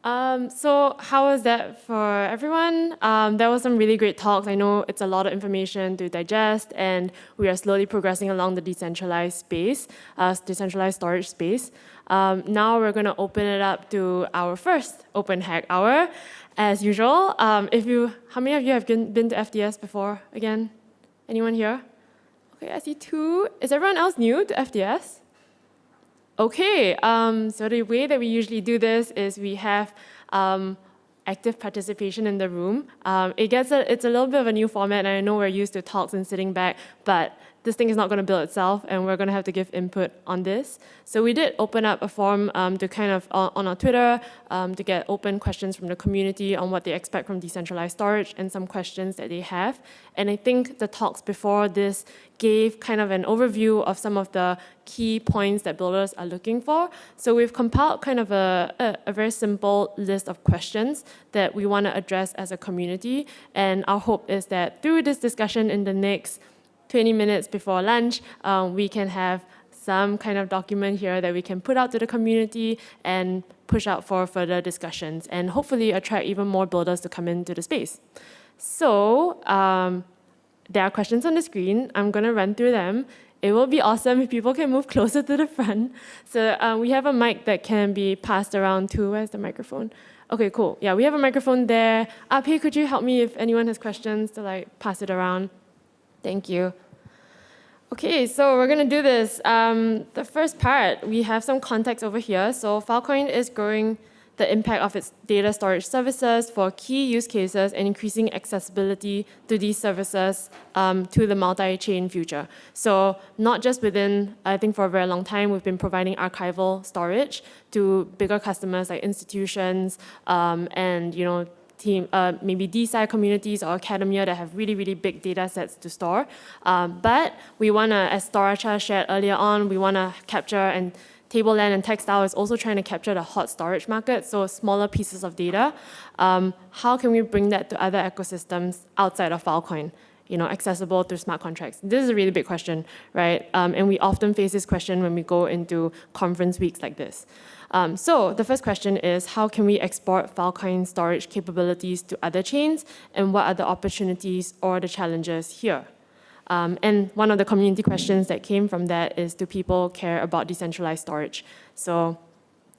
So how was that for everyone? There was some really great talks. I know it's a lot of information to digest, and we are slowly progressing along the decentralized space, decentralized storage space. Now we're going to open it up to our first open hack hour, as usual. How many of you have been to FDS before? Again, anyone here? Okay, I see two. Is everyone else new to FDS? Okay, so the way that we usually do this is we have active participation in the room. It's a little bit of a new format, and I know we're used to talks and sitting back, but this thing is not going to build itself, and we're going to have to give input on this. So we did open up a forum to kind of, on our Twitter, to get open questions from the community on what they expect from decentralized storage and some questions that they have. And I think the talks before this gave kind of an overview of some of the key points that builders are looking for. So we've compiled kind of a very simple list of questions that we want to address as a community. And our hope is that through this discussion in the next 20 minutes before lunch, we can have some kind of document here that we can put out to the community and push out for further discussions and hopefully attract even more builders to come into the space. So there are questions on the screen. I'm going to run through them. It will be awesome if people can move closer to the front. So we have a mic that can be passed around too. Where's the microphone? Okay, cool. Yeah, we have a microphone there. Api, could you help me if anyone has questions to pass it around? Thank you. Okay, so we're going to do this. The first part, we have some context over here. So Filecoin is growing the impact of its data storage services for key use cases and increasing accessibility to these services to the multi-chain future. So not just within, I think for a very long time, we've been providing archival storage to bigger customers like institutions and maybe DeSci communities or academia that have really, really big data sets to store. But we want to, as Storacha shared earlier on, we want to capture, and Tableland and Textile is also trying to capture the hot storage market, so smaller pieces of data. How can we bring that to other ecosystems outside of Filecoin? Accessible through smart contracts. This is a really big question, right? And we often face this question when we go into conference weeks like this. So the first question is, how can we export Filecoin storage capabilities to other chains, and what are the opportunities or the challenges here? And one of the community questions that came from that is, do people care about decentralized storage? So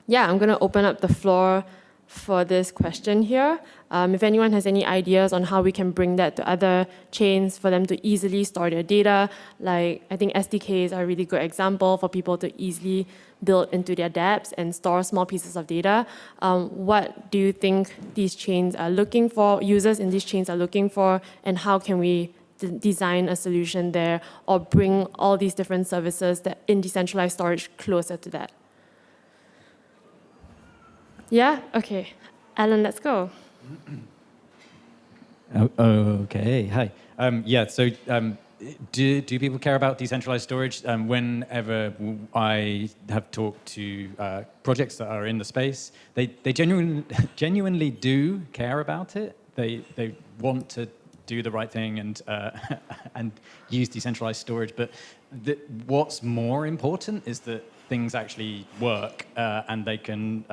yeah, I'm going to open up the floor for this question here. If anyone has any ideas on how we can bring that to other chains for them to easily store their data, I think SDKs are a really good example for people to easily build into their dApps and store small pieces of data. What do you think these chains are looking for, users in these chains are looking for, and how can we design a solution there or bring all these different services that in decentralized storage closer to that? Yeah? Okay. Alan, let's go. Okay, hi. Do people care about decentralized storage? Whenever I have talked to projects that are in the space, they genuinely do care about it. They want to do the right thing and use decentralized storage. But what's more important is that things actually work and they can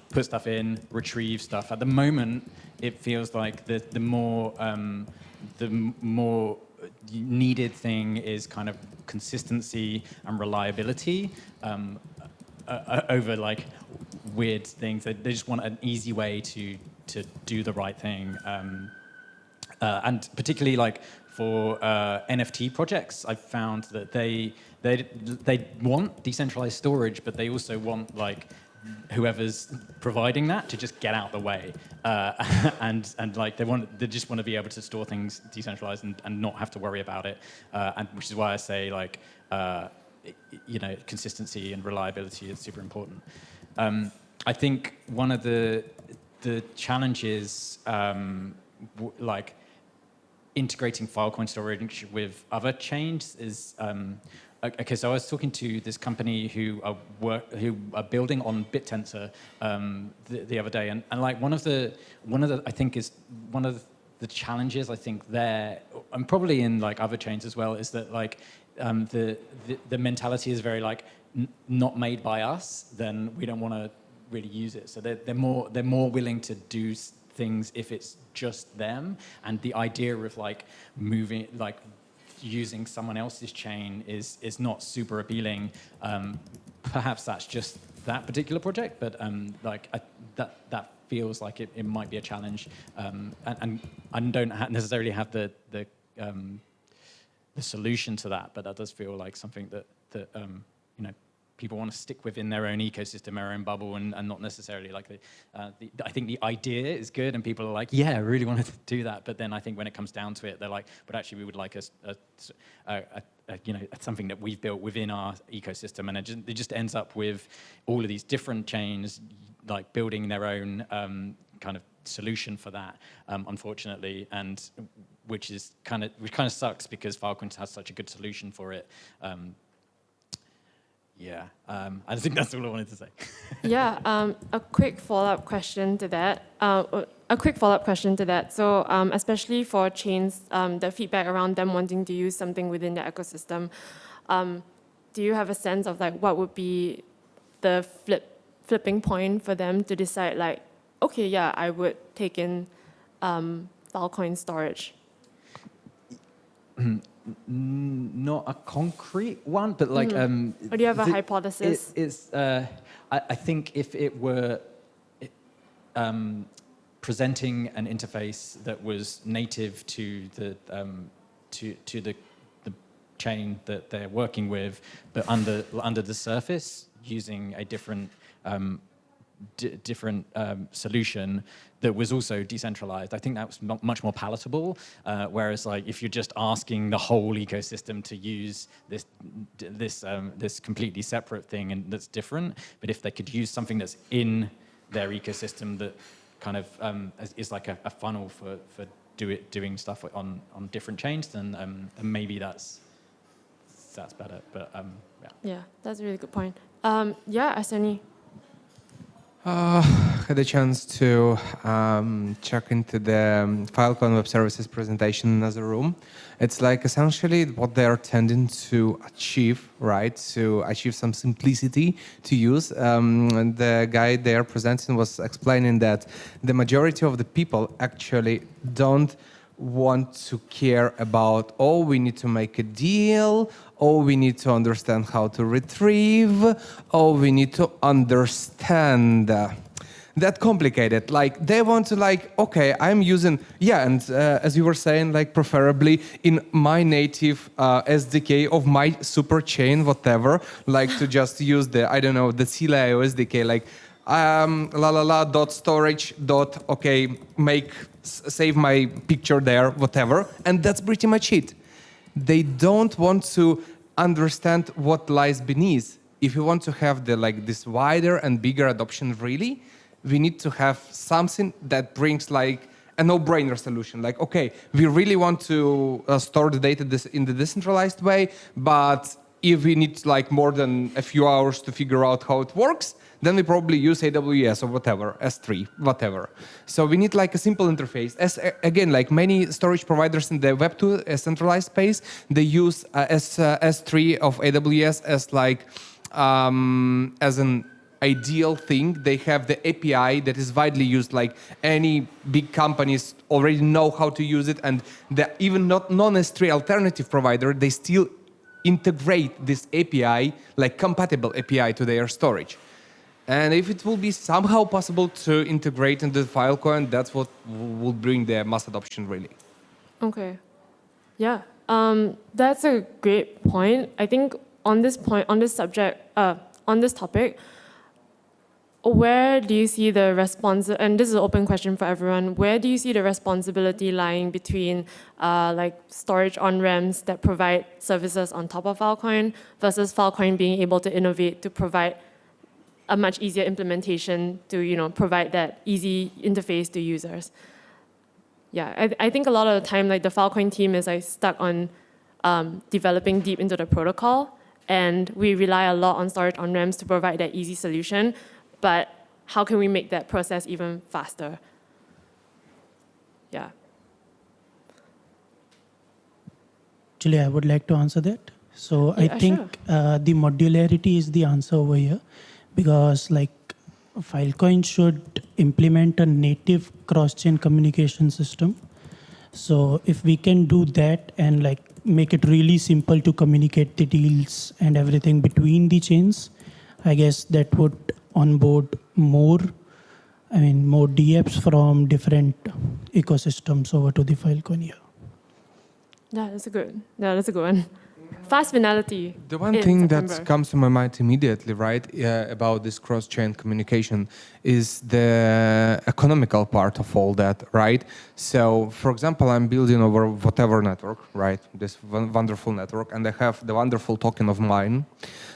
put stuff in, retrieve stuff. At the moment, it feels like the more needed thing is kind of consistency and reliability over weird things. They just want an easy way to do the right thing. And particularly for NFT projects, I've found that they want decentralized storage, but they also want whoever's providing that to just get out the way, and they just want to be able to store things decentralized and not have to worry about it, and which is why I say consistency and reliability is super important. I think one of the challenges integrating Filecoin storage with other chains is okay. So I was talking to this company who are building on BitTensor the other day, and one of the I think is one of the challenges I think there, and probably in other chains as well, is that the mentality is very not made by us, then we don't want to really use it. So they're more willing to do things if it's just them, and the idea of like moving, like using someone else's chain is not super appealing. Perhaps that's just that particular project, but that feels like it might be a challenge, and I don't necessarily have the solution to that, but that does feel like something that you know, people want to stick within their own ecosystem, their own bubble, and not necessarily like I think the idea is good, and people are like, yeah, I really want to do that. But then I think when it comes down to it, they're like, but actually we would like you know, something that we've built within our ecosystem, and it just ends up with all of these different chains, like building their own kind of solution for that, unfortunately, and which kind of sucks because Filecoin has such a good solution for it. I think that's all I wanted to say. A quick follow-up question to that. So, especially for chains, the feedback around them wanting to use something within their ecosystem, do you have a sense of like what would be the flipping point for them to decide like, okay, yeah, I would take in Filecoin storage? Not a concrete one, but like... or do you have a hypothesis? I think if it were presenting an interface that was native to the chain that they're working with, but under the surface, using a different solution that was also decentralized, I think that was much more palatable. Whereas, like, if you're just asking the whole ecosystem to use this completely separate thing and that's different, but if they could use something that's in their ecosystem that kind of is like a funnel for doing stuff on different chains, then maybe that's better. But yeah, that's a really good point. Asani. Had a chance to check into the Filecoin Web Services presentation in another room. It's like essentially what they are tending to achieve, right? To achieve some simplicity to use. And the guy they are presenting was explaining that the majority of the people actually don't want to care about, oh, we need to make a deal, oh, we need to understand how to retrieve, oh, we need to understand that complicated. Like, they want to like, okay, I'm using, and as you were saying, like preferably in my native SDK of my super chain, whatever, like to just use the, I don't know, the CLIO SDK, like .storage. Okay, save my picture there, whatever, and that's pretty much it. They don't want to understand what lies beneath. If you want to have this wider and bigger adoption, really, we need to have something that brings like a no-brainer solution. Like, okay, we really want to store the data in the decentralized way, but if we need like more than a few hours to figure out how it works, then we probably use AWS or whatever, S3, whatever. So we need like a simple interface. Again, like many storage providers in the Web2 centralized space, they use S3 of AWS as like as an ideal thing. They have the API that is widely used, like any big companies already know how to use it, and even not non-S3 alternative provider, they still integrate this API, like compatible API to their storage. And if it will be somehow possible to integrate into Filecoin, that's what will bring the mass adoption, really. Okay. Yeah. That's a great point. I think on this topic, where do you see the and this is an open question for everyone, where do you see the responsibility lying between like storage on-ramps that provide services on top of Filecoin versus Filecoin being able to innovate to provide a much easier implementation to provide that easy interface to users? Yeah, I think a lot of the time, like the Filecoin team is like stuck on developing deep into the protocol, and we rely a lot on storage on-ramps to provide that easy solution. But how can we make that process even faster? Yeah. Actually, I would like to answer that. So I think the modularity is the answer over here, because like Filecoin should implement a native cross-chain communication system. So if we can do that and like make it really simple to communicate the deals and everything between the chains, I guess that would onboard more, more DApps from different ecosystems over to the Filecoin here. That's a good one. Fast finality. The one in thing September. that comes to my mind immediately, right, about this cross-chain communication is the economical part of all that, right? So, for example, I'm building over whatever network, right, this wonderful network, and I have the wonderful token of mine.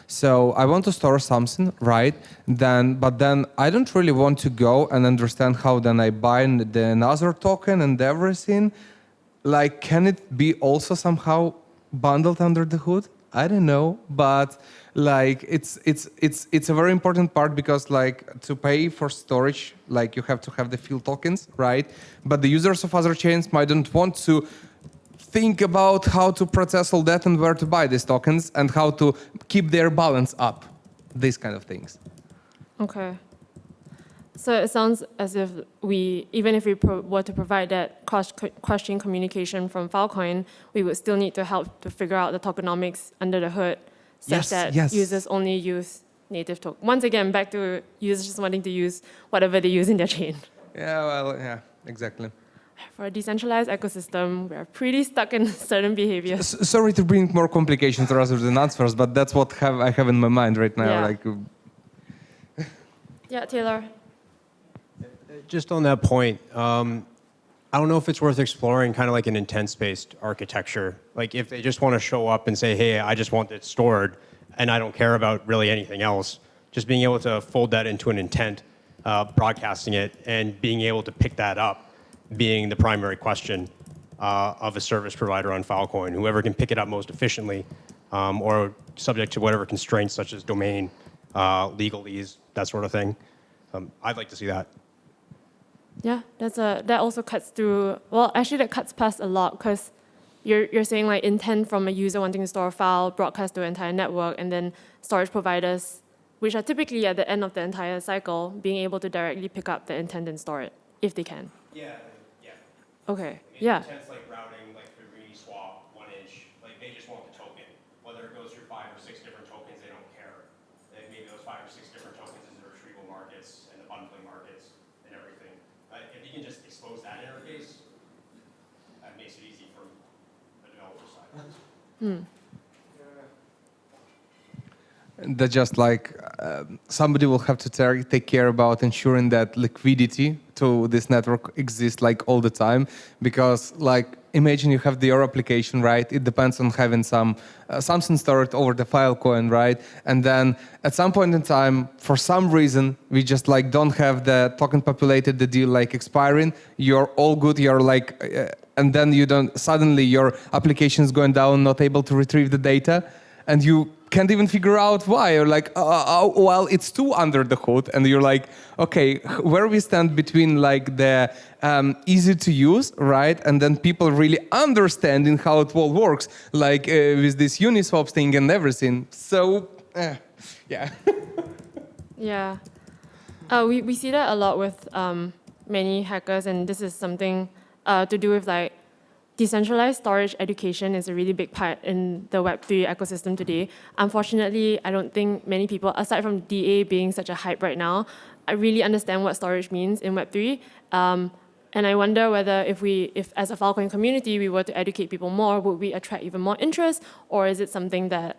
So I want to store something, right? But then I don't really want to go and understand how then I bind the another token and everything. Like, can it be also somehow bundled under the hood? I don't know, but like it's a very important part because like to pay for storage, like you have to have the field tokens, right? But the users of other chains might don't want to think about how to process all that and where to buy these tokens and how to keep their balance up, these kind of things. Okay. So it sounds as if even if we were to provide that cross-chain communication from Filecoin, we would still need to help to figure out the tokenomics under the hood, such that users only use native token. Once again, back to users just wanting to use whatever they use in their chain. Yeah, well, yeah, exactly. For a decentralized ecosystem, we're pretty stuck in certain behaviors. Sorry to bring more complications rather than answers, but that's what I have in my mind right now. Yeah. Like, Yeah, Taylor. Just on that point, I don't know if it's worth exploring kind of like an intent-based architecture. Like if they just want to show up and say, hey, I just want it stored, and I don't care about really anything else, just being able to fold that into an intent, broadcasting it, and being able to pick that up being the primary question of a service provider on Filecoin. Whoever can pick it up most efficiently or subject to whatever constraints such as domain, legalese, that sort of thing. I'd like to see that. Yeah, that also cuts through. Well, actually, that cuts past a lot because you're saying like intent from a user wanting to store a file, broadcast to an entire network, and then storage providers, which are typically at the end of the entire cycle, being able to directly pick up the intent and store it if they can. Yeah. Okay. Yeah. Intents like routing, like through swap, 1 inch, like they just want the token. Whether it goes through 5 or 6 different tokens, they don't care. Maybe those 5 or 6 different tokens is the retrieval markets and the bundling markets and everything. If you can just expose that interface, that makes it easy from the developer side. That just like somebody will have to take care about ensuring that liquidity to this network exists like all the time, because like imagine you have your application, right? It depends on having something stored over the Filecoin, right? And then at some point in time, for some reason, we just like don't have the token populated, the deal like expiring. You're all good. You're like, and then you don't. Suddenly, your application is going down, not able to retrieve the data, and you can't even figure out why. You're like, well, it's too under the hood, and you're like, okay, where we stand between like the easy to use, right, and then people really understanding how it all works, like with this Uniswap thing and everything. So, yeah. Yeah. We see that a lot with many hackers, and this is something to do with like decentralized storage education is a really big part in the Web3 ecosystem today. Unfortunately, I don't think many people, aside from DA being such a hype right now, I really understand what storage means in Web3. And I wonder whether if as a Filecoin community, we were to educate people more, would we attract even more interest? Or is it something that,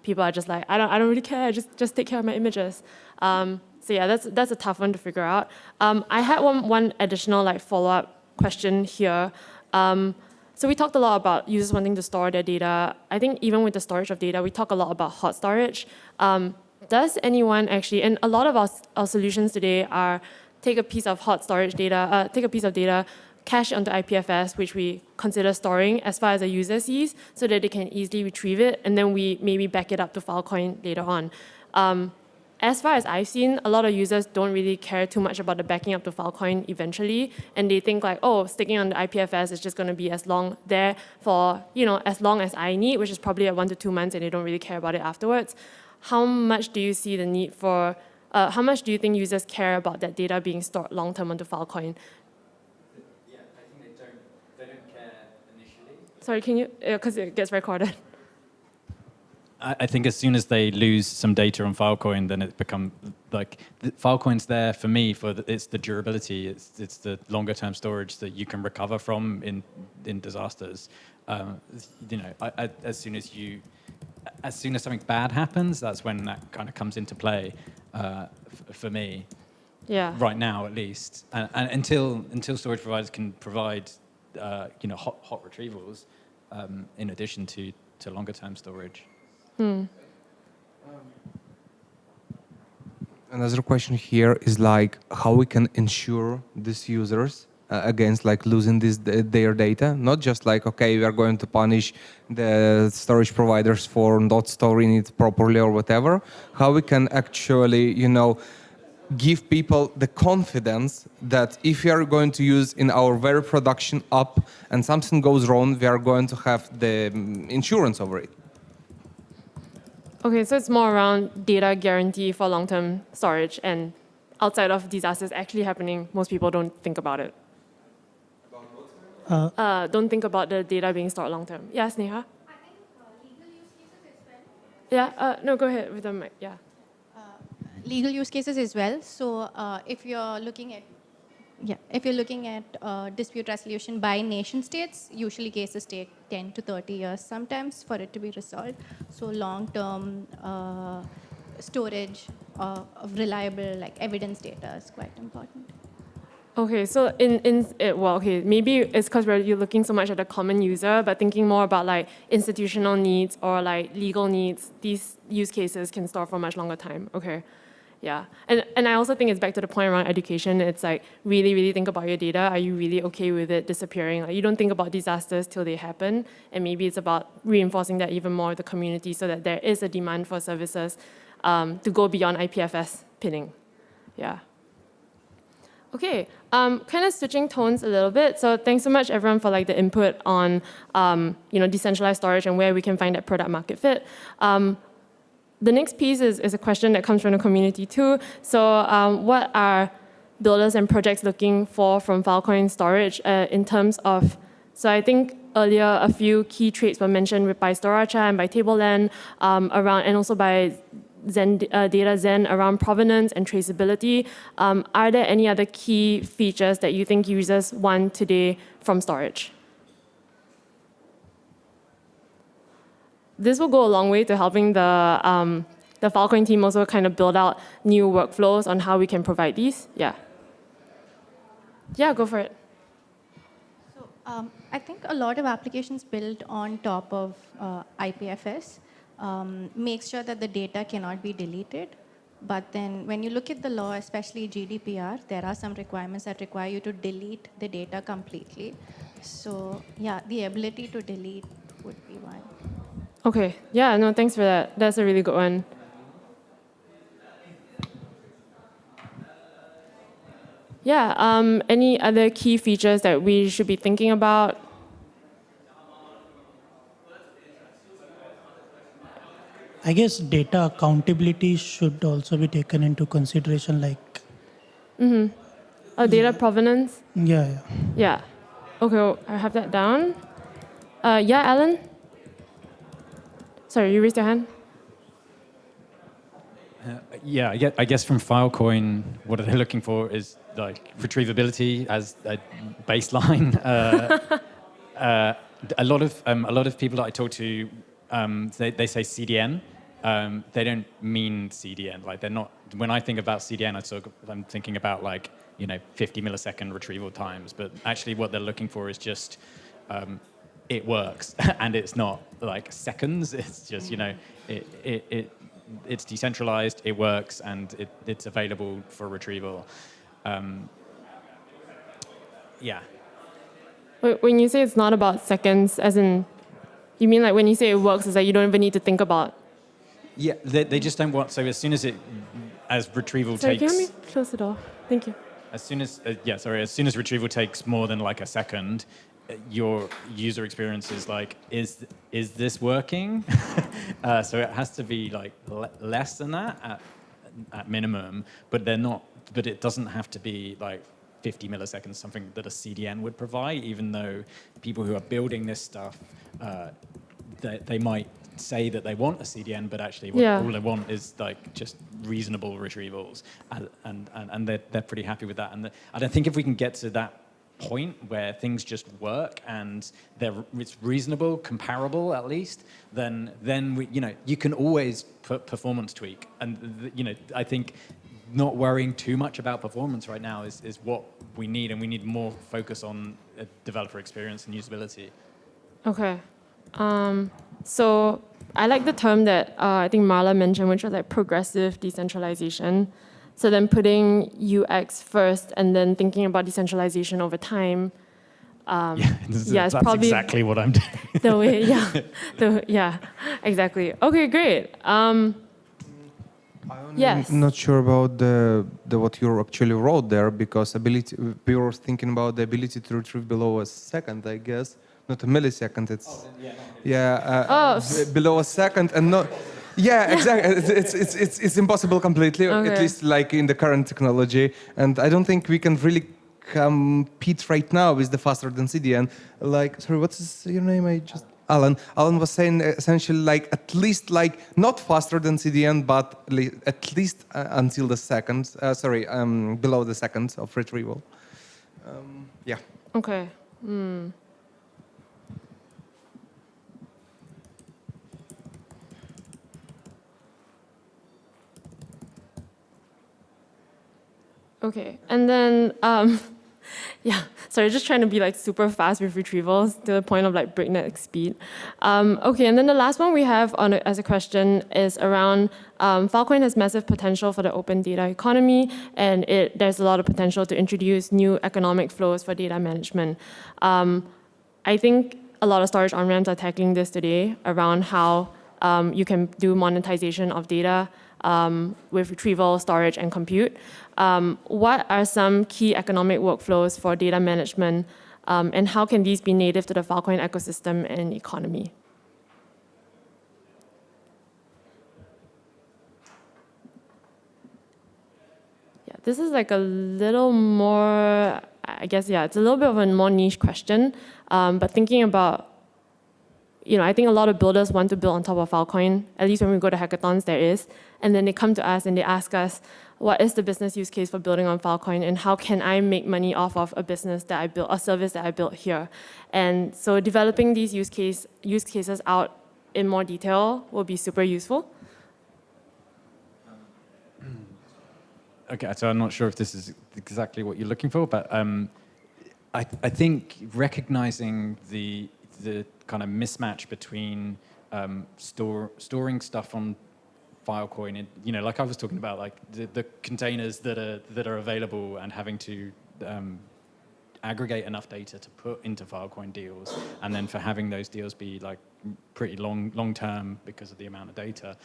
people are just like, I don't really care, just take care of my images. So yeah, that's a tough one to figure out. I had one additional like follow-up question here. So we talked a lot about users wanting to store their data. I think even with the storage of data, we talk a lot about hot storage. Does anyone actually, and a lot of our solutions today are take a piece of hot storage data, take a piece of data, cache it onto IPFS, which we consider storing as far as a user sees, so that they can easily retrieve it, and then we maybe back it up to Filecoin later on. As far as I've seen, a lot of users don't really care too much about the backing up to Filecoin eventually, and they think like, oh, sticking on the IPFS is just going to be as long there for, as long as I need, which is probably at 1 to 2 months, and they don't really care about it afterwards. How much do you see the need for How much do you think users care about that data being stored long-term onto Filecoin? Yeah, I think they don't care initially. Sorry, can you, because it gets recorded. I think as soon as they lose some data on Filecoin, then it becomes like Filecoin's there for me it's the durability, it's the longer term storage that you can recover from in disasters. As soon as something bad happens, that's when that kind of comes into play for me. Yeah. Right now, at least, and until storage providers can provide hot retrievals in addition to longer term storage. Another question here is like how we can ensure these users against like losing their data. Not just like, okay, we are going to punish the storage providers for not storing it properly or whatever. How we can actually, give people the confidence that if we are going to use in our very production app and something goes wrong, we are going to have the insurance over it. Okay, so it's more around data guarantee for long-term storage, and outside of disasters actually happening, most people don't think about it. Don't think about the data being stored long-term. Yeah, Sneha? I think legal use cases as well. Yeah, no, go ahead with the mic, yeah. Legal use cases as well. So if you're looking at dispute resolution by nation states, usually cases take 10 to 30 years sometimes for it to be resolved. So long-term storage of reliable evidence data is quite important. Okay, so maybe it's because you're looking so much at the common user, but thinking more about like institutional needs or like legal needs, these use cases can store for much longer time. Okay. Yeah, and I also think it's back to the point around education. It's like really, really think about your data. Are you really okay with it disappearing? Like you don't think about disasters till they happen, and maybe it's about reinforcing that even more with the community so that there is a demand for services to go beyond IPFS pinning. Yeah. Okay, kind of switching tones a little bit. So thanks so much everyone for like the input on decentralized storage and where we can find that product market fit. The next piece is a question that comes from the community too. So what are builders and projects looking for from Filecoin storage in terms of, so I think earlier a few key traits were mentioned by Storacha and by Tableland around, and also by Data Zen around provenance and traceability. Are there any other key features that you think users want today from storage? This will go a long way to helping the Filecoin team also kind of build out new workflows on how we can provide these. Yeah. Yeah, go for it. So I think a lot of applications built on top of IPFS make sure that the data cannot be deleted. But then when you look at the law, especially GDPR, there are some requirements that require you to delete the data completely. So yeah, the ability to delete would be one. Okay, yeah, no, thanks for that. That's a really good one. Yeah, any other key features that we should be thinking about? I guess data accountability should also be taken into consideration, like. Data provenance? Yeah. Yeah. Okay, I have that down. Yeah, Alan? Sorry, you raised your hand? I guess from Filecoin, what they're looking for is like retrievability as a baseline. A lot of people that I talk to, they say CDN. They don't mean CDN. Like they're not. When I think about CDN, I'm thinking about 50 millisecond retrieval times. But actually, what they're looking for is just it works, and it's not like seconds. It's just it's decentralized, it works, and it's available for retrieval. Yeah. When you say it's not about seconds, as in, you mean like when you say it works, is that you don't even need to think about? Yeah, they just don't want. So as retrieval Sorry, takes. can you help me close the door? Thank you. As soon as retrieval takes more than like a second, your user experience is like, is this working? So it has to be like less than that. at minimum, but they're not. But it doesn't have to be like 50 milliseconds, something that a CDN would provide. Even though people who are building this stuff, they might say that they want a CDN, but actually all they want is like just reasonable retrievals, and they're pretty happy with that. And I think if we can get to that point where things just work and it's reasonable, comparable at least, then you can always put performance tweak. And I think not worrying too much about performance right now is what we need, and we need more focus on developer experience and usability. Okay. So I like the term that I think Marla mentioned, which was like progressive decentralization. So then putting UX first and then thinking about decentralization over time. That's probably exactly what I'm doing. the way, exactly. Okay, great. Yes. I'm not sure about the what you actually wrote there, because we were thinking about the ability to retrieve below a second, I guess, not a millisecond. It's below a second and not. Yeah, exactly. It's impossible completely, Okay. at least like in the current technology. And I don't think we can really compete right now with the faster than CDN. Like, sorry, what's your name? Alan. Alan was saying essentially like at least like not faster than CDN, but at least until the second. Below the second of retrieval. Yeah. Okay. Okay, and then, sorry, just trying to be like super fast with retrievals to the point of like breakneck speed. Okay, and then the last one we have as a question is around Filecoin has massive potential for the open data economy, and there's a lot of potential to introduce new economic flows for data management. I think a lot of storage on-ramps are tackling this today around how you can do monetization of data with retrieval, storage, and compute. What are some key economic workflows for data management, and how can these be native to the Filecoin ecosystem and economy? Yeah, this is like a little more, I guess, it's a little bit of a more niche question, but thinking about, I think a lot of builders want to build on top of Filecoin. At least when we go to hackathons, there is. And then they come to us and they ask us, what is the business use case for building on Filecoin, and how can I make money off of a business that I built, a service that I built here? And so developing these use cases out in more detail will be super useful. Okay, so I'm not sure if this is exactly what you're looking for, but I think recognizing the kind of mismatch between storing stuff on Filecoin, like I was talking about, like the containers that are available, and having to aggregate enough data to put into Filecoin deals, and then for having those deals be like pretty long term because of the amount of data,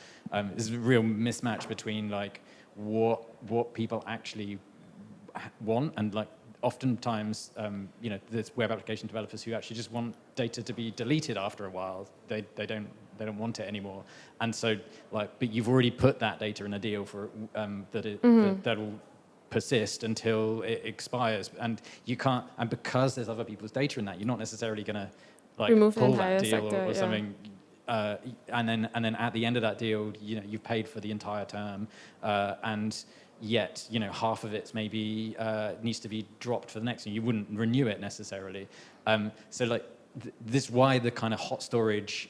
is a real mismatch between like what people actually want, and like oftentimes there's web application developers who actually just want data to be deleted after a while. They don't want it anymore, and so but you've already put that data in a deal for that will persist until it expires, and you can't. And because there's other people's data in that, you're not necessarily going to remove pull the entire that deal sector, or something. And then at the end of that deal, you've paid for the entire term, and yet half of it maybe needs to be dropped for the next one. You wouldn't renew it necessarily. So this is why the kind of hot storage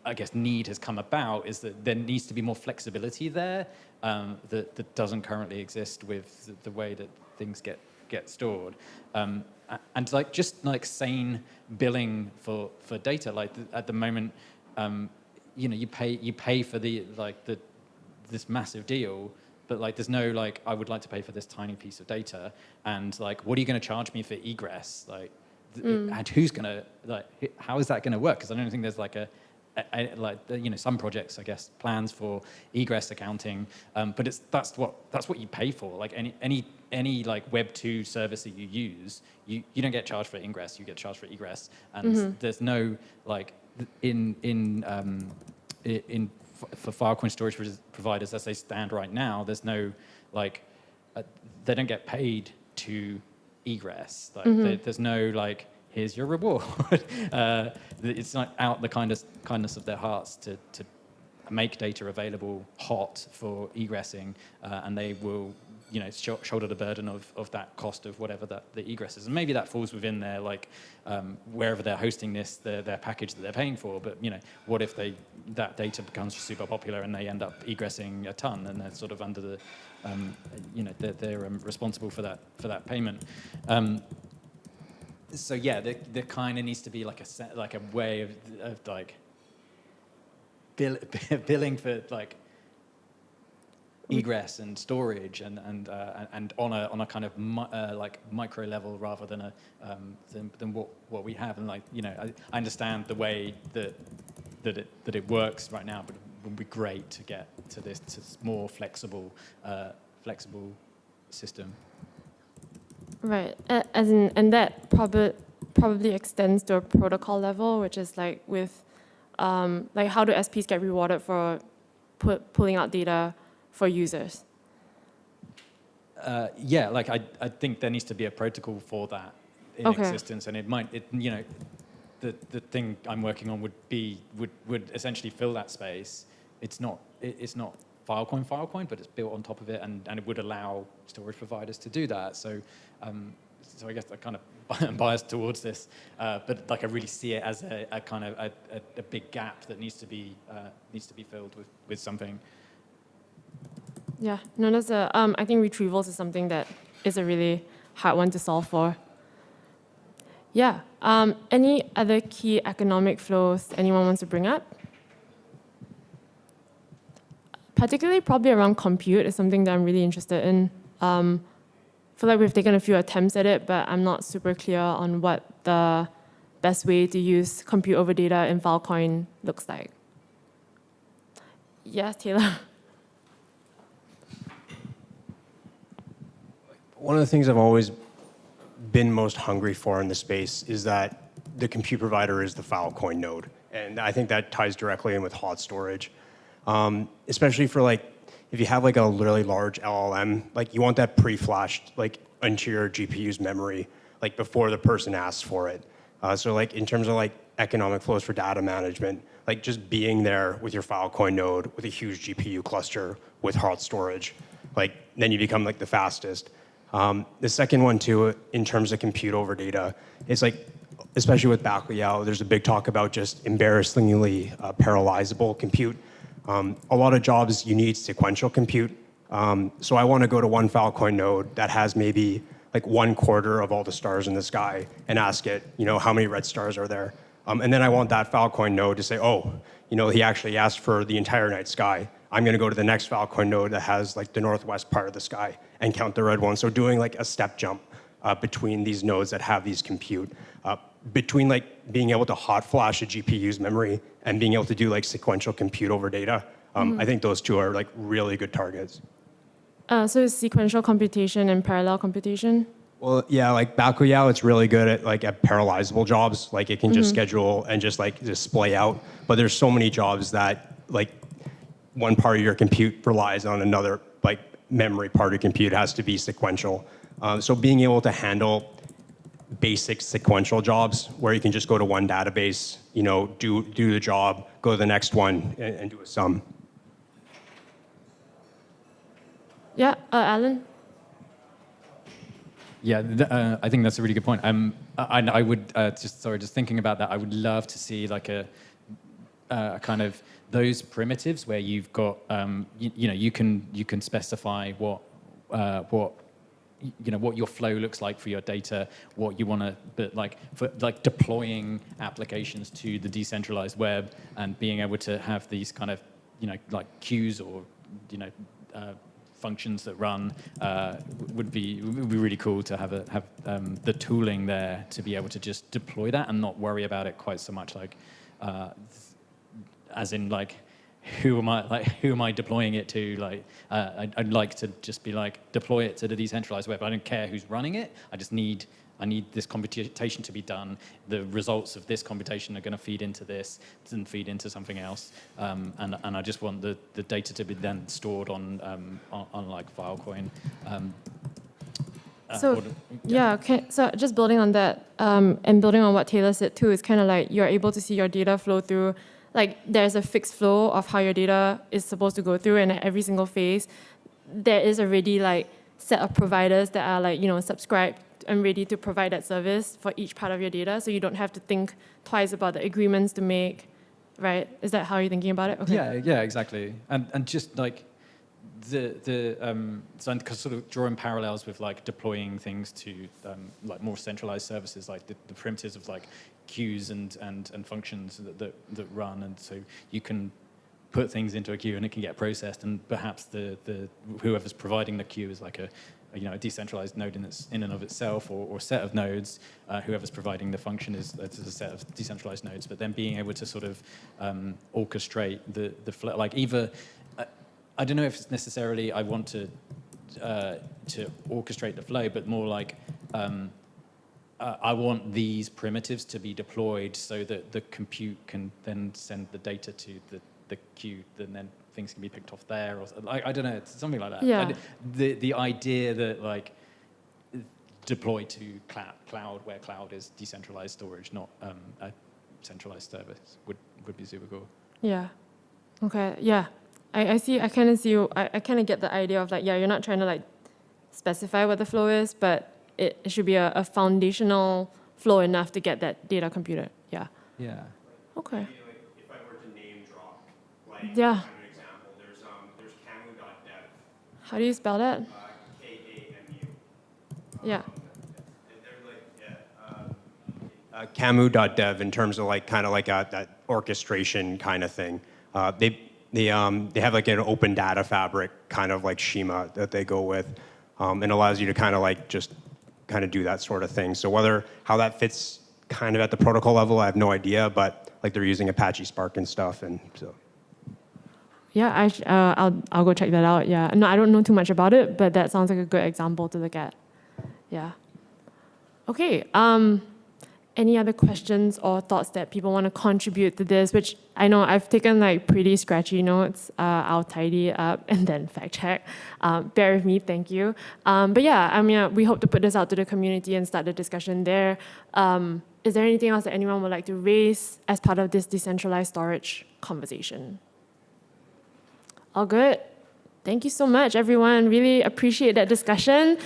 I guess need has come about, is that there needs to be more flexibility there that doesn't currently exist with the way that things get stored. And just sane billing for data. At the moment, you pay for this massive deal, but there's no I would like to pay for this tiny piece of data, and what are you going to charge me for egress? And who's going to how is that going to work? Because I don't think there's some projects, I guess, plans for egress accounting, but that's what you pay for. Any Web 2 service that you use, you don't get charged for ingress, you get charged for egress, and there's no in for Filecoin storage providers as they stand right now, there's no like they don't get paid to egress. Like there's no like here's your reward. It's not out the kindness of their hearts to make data available hot for egressing, and they will, shoulder the burden of that cost of whatever the egress is. And maybe that falls within their, wherever they're hosting this, their package that they're paying for. But, what if that data becomes super popular and they end up egressing a ton and they're sort of under the, they're responsible for that payment. So yeah, there kind of needs to be like a way of like billing for like egress and storage and on a kind of like micro level rather than than what we have. And I understand the way that it works right now, but it would be great to get to this more flexible system. Right, and that probably extends to a protocol level, which is like with, like how do SPs get rewarded for pulling out data for users? Yeah, like I think there needs to be a protocol for that in existence, and the thing I'm working on would essentially fill that space. It's not Filecoin, but it's built on top of it, and it would allow storage providers to do that. So I guess I kind of am biased towards this, but like I really see it as a kind of a big gap that needs to be filled with something. Yeah, no, that's I think retrievals is something that is a really hard one to solve for. Yeah, any other key economic flows anyone wants to bring up? Particularly probably around compute is something that I'm really interested in. I feel like we've taken a few attempts at it, but I'm not super clear on what the best way to use compute over data in Filecoin looks like. Yes, Taylor. One of the things I've always been most hungry for in the space is that the compute provider is the Filecoin node. And I think that ties directly in with hot storage. Especially for if you have a really large LLM, you want that pre-flashed into your GPU's memory, before the person asks for it. So in terms of economic flows for data management, just being there with your Filecoin node with a huge GPU cluster with hot storage, then you become the fastest. The second one too, in terms of compute over data, is especially with Bacliao, there's a big talk about just embarrassingly parallelizable compute. A lot of jobs you need sequential compute. So I want to go to one Filecoin node that has maybe 1/4 of all the stars in the sky and ask it, how many red stars are there? And then I want that Filecoin node to say, oh, he actually asked for the entire night sky. I'm going to go to the next Filecoin node that has the northwest part of the sky and count the red ones. So doing a step jump between these nodes that have these compute, between being able to hot flash a GPU's memory and being able to do sequential compute over data. I think those two are really good targets. So is sequential computation and parallel computation? Well, yeah, Bacliao, it's really good at parallelizable jobs. It can just schedule and just display out. But there's so many jobs that one part of your compute relies on another memory part of compute has to be sequential. So being able to handle basic sequential jobs where you can just go to one database, do the job, go to the next one, and do a sum. Yeah, Alan? Yeah, I think that's a really good point. I would just thinking about that. I would love to see a kind of those primitives where you've got you can specify what your flow looks like for your data, what you want to, but for deploying applications to the decentralized web and being able to have these kind of queues or functions that run would be really cool to have the tooling there to be able to just deploy that and not worry about it quite so much as in who am I deploying it to? I'd like to just be deploy it to the decentralized web. I don't care who's running it. I just need I need this computation to be done. The results of this computation are going to feed into this, and feed into something else. And I just want the data to be then stored on like Filecoin. So so just building on that and building on what Taylor said too, it's kind of like you're able to see your data flow through. Like there's a fixed flow of how your data is supposed to go through, and at every single phase, there is already like set of providers that are like subscribed and ready to provide that service for each part of your data, so you don't have to think twice about the agreements to make. Right? Is that how you're thinking about it? Okay. Yeah, exactly. And just like so I'm sort of drawing parallels with like deploying things to like more centralized services, like the primitives of like queues and functions that run, and so you can put things into a queue and it can get processed, and perhaps the whoever's providing the queue is like a decentralized node in and of itself, or set of nodes. Whoever's providing the function is a set of decentralized nodes, but then being able to sort of orchestrate the flow, like either. I don't know if it's necessarily I want to orchestrate the flow, but more like I want these primitives to be deployed so that the compute can then send the data to the queue, and then things can be picked off there, or I don't know, it's something like that. Yeah. The idea that like deploy to cloud, where cloud is decentralized storage, not a centralized service, would be super cool. Yeah. Okay. Yeah. I see. I kind of see. I kind of get the idea of like, yeah, you're not trying to like specify what the flow is, but it should be a foundational flow enough to get that data computed. Yeah. Yeah. Okay. Maybe, like, if I were to name drop, like Yeah. kind of an example, there's camu.dev. How do you spell that? KAMU. Yeah. Camu.dev in terms of like kind of like that orchestration kind of thing. They have like an open data fabric kind of like schema that they go with, and allows you to kind of like just kind of do that sort of thing. So how that fits kind of at the protocol level, I have no idea, but like they're using Apache Spark and stuff, and so. Yeah. I'll go check that out. Yeah. No, I don't know too much about it, but that sounds like a good example to look at. Yeah. Okay. Any other questions or thoughts that people want to contribute to this, which I know I've taken like pretty scratchy notes. I'll tidy it up and then fact check. Bear with me, thank you. But yeah, I mean, we hope to put this out to the community and start the discussion there. Is there anything else that anyone would like to raise as part of this decentralized storage conversation? All good? Thank you so much, everyone. Really appreciate that discussion.